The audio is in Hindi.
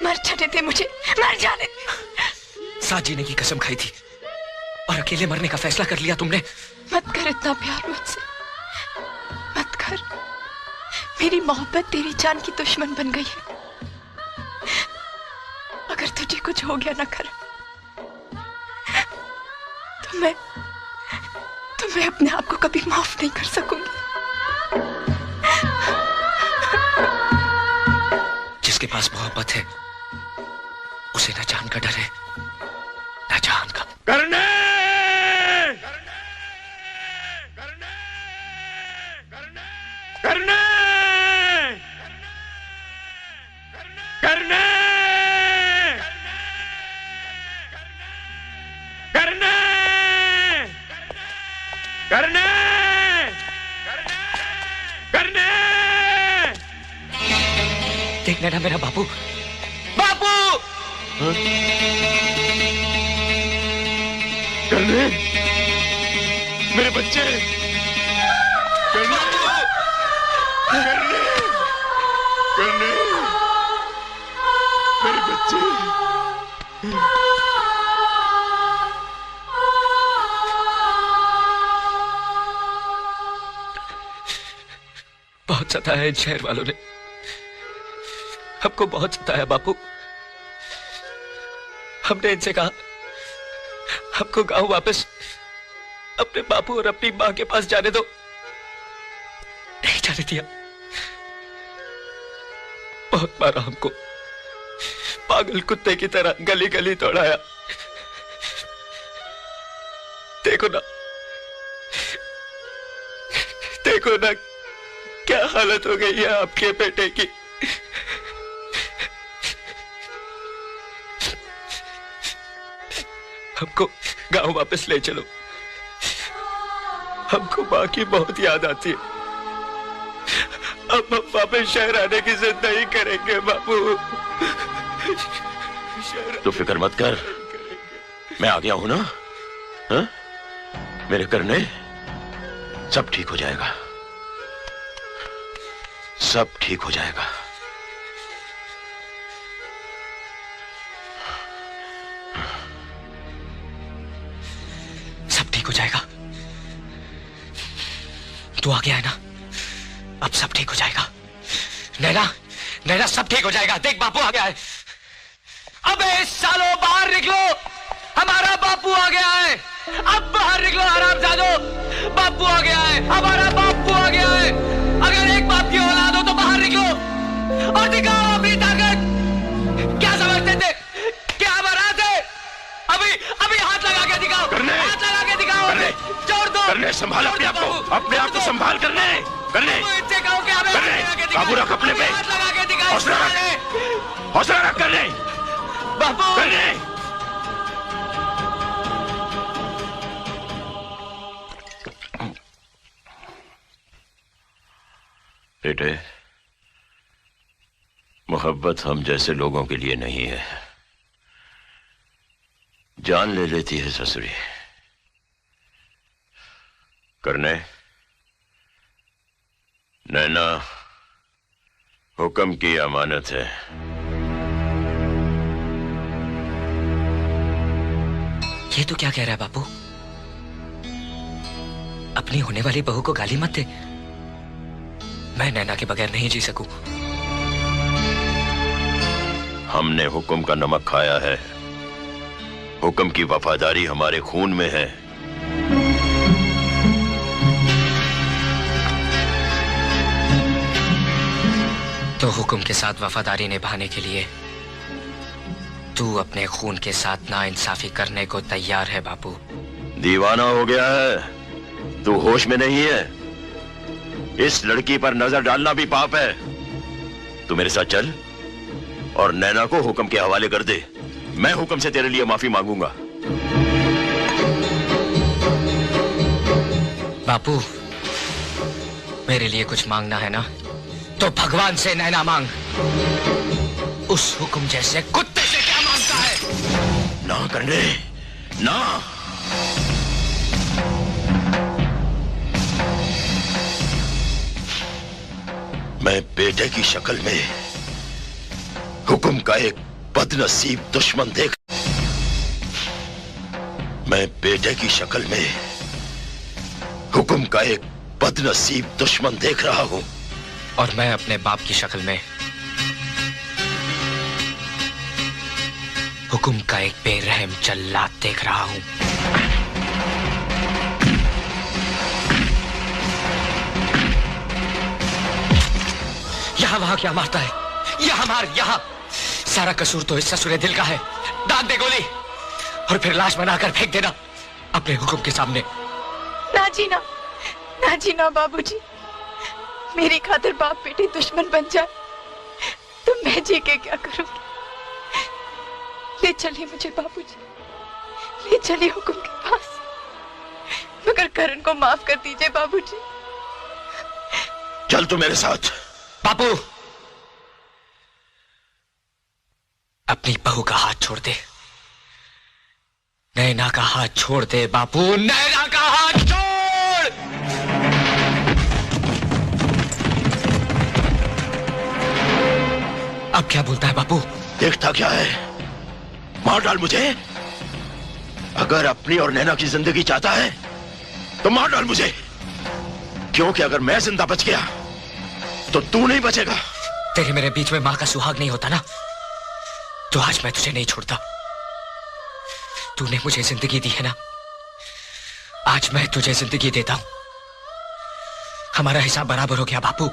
मर जाने दे मुझे, मर जाने दे। साथ जीने की कसम खाई थी और अकेले मरने का फैसला कर लिया तुमने। मत कर इतना प्यार मुझसे, मत कर। मेरी मोहब्बत तेरी जान की दुश्मन बन गई है। अगर तुझे कुछ हो गया ना कर, तो मैं अपने आप को कभी माफ नहीं कर सकूंगी। जिसके पास मोहब्बत है उसे न जान का डर है न जान का। करने करने करने करने करने करने देखना ना मेरा बापू। बापू करने मेरे बच्चे करने करने करने मेरे बच्चे। बहुत सताया है इन शहर वालों ने, हमको बहुत सताया बापू। हमने इनसे कहा हमको गांव वापस अपने बापू और अपनी मां के पास जाने दो, नहीं जाने दिया। बहुत मारा हमको, पागल कुत्ते की तरह गली गली दौड़ाया। देखो ना क्या हालत हो गई है आपके बेटे की। हमको गांव वापस ले चलो, हमको मां की बहुत याद आती है। अब हम वापस शहर आने की जिद नहीं करेंगे बाबू। तो फिक्र मत कर, मैं आ गया हूं ना। हा? मेरे करने सब ठीक हो जाएगा, सब ठीक हो जाएगा। सब ठीक हो जाएगा। तू आ गया है ना, अब सब ठीक हो जाएगा। नैना सब ठीक हो जाएगा। देख बापू आ गया है। अबे सालों बाहर निकलो, हमारा बापू आ गया है। अब बाहर निकलो हरामजादो, बापू आ गया है, हमारा बापू आ गया है। अगर एक बाप की औलाद हो तो बाहर निकलो और दिखाओ अपनी ताकत। क्या समझते थे, क्या बारात है? अभी हाथ लगा के दिखाओ, हाथ लगा के दिखाओ। जोड़ दो, करने संभाल अपने आप को, अपने आप को संभाल। करने काबू रख अपने पे, हौसला रख करने बापू। करने बेटे, मोहब्बत हम जैसे लोगों के लिए नहीं है, जान ले लेती है ससुरी। करने नैना हुक्म की अमानत है। ये तो क्या कह रहा है बापू? अपनी होने वाली बहू को गाली मत दे। मैं नैना के बगैर नहीं जी सकूं। हमने हुक्म का नमक खाया है, हुक्म की वफादारी हमारे खून में है। तो हुक्म के साथ वफादारी निभाने के लिए तू अपने खून के साथ नाइंसाफी करने को तैयार है बापू? दीवाना हो गया है तू, होश में नहीं है। इस लड़की पर नजर डालना भी पाप है। तू मेरे साथ चल और नैना को हुक्म के हवाले कर दे। मैं हुक्म से तेरे लिए माफी मांगूंगा। बापू, मेरे लिए कुछ मांगना है ना, तो भगवान से नैना मांग। उस हुक्म जैसे कुत्ते से क्या मांगता है? ना करने ना। मैं बेटे की शक्ल में हुक्म का एक बदनसीब दुश्मन देख। मैं बेटे की शक्ल में हुक्म का एक बदनसीब दुश्मन देख रहा हूं, और मैं अपने बाप की शक्ल में हुक्म का एक बेरहम जल्लाद देख रहा हूं। यहां वहां क्या मारता है? यहां मार, यहां। सारा कसूर तो इस ससुरे दिल का है। दाग दे गोली और फिर लाश बनाकर फेंक देना अपने हुक्म के सामने। ना जी ना, ना जी ना बाबूजी, मेरी खातिर बाप बेटी दुश्मन बन जाए तो मैं जी के क्या करूंगी? ले चलिए मुझे बाबूजी, ले चलिए हुक्म के पास, मगर करण को माफ कर दीजिए बाबूजी। चल तू मेरे साथ। बापू, अपनी बहू का हाथ छोड़ दे। नैना का हाथ छोड़ दे बापू, नैना का हाथ छोड़। अब क्या बोलता है बापू? देखता क्या है? मार डाल मुझे। अगर अपनी और नैना की जिंदगी चाहता है तो मार डाल मुझे, क्योंकि अगर मैं जिंदा बच गया तो तू नहीं बचेगा। तेरे मेरे बीच में मां का सुहाग नहीं होता ना, तो आज मैं तुझे नहीं छोड़ता। तूने मुझे जिंदगी दी है ना, आज मैं तुझे जिंदगी देता हूं। हमारा हिसाब बराबर हो गया बापू।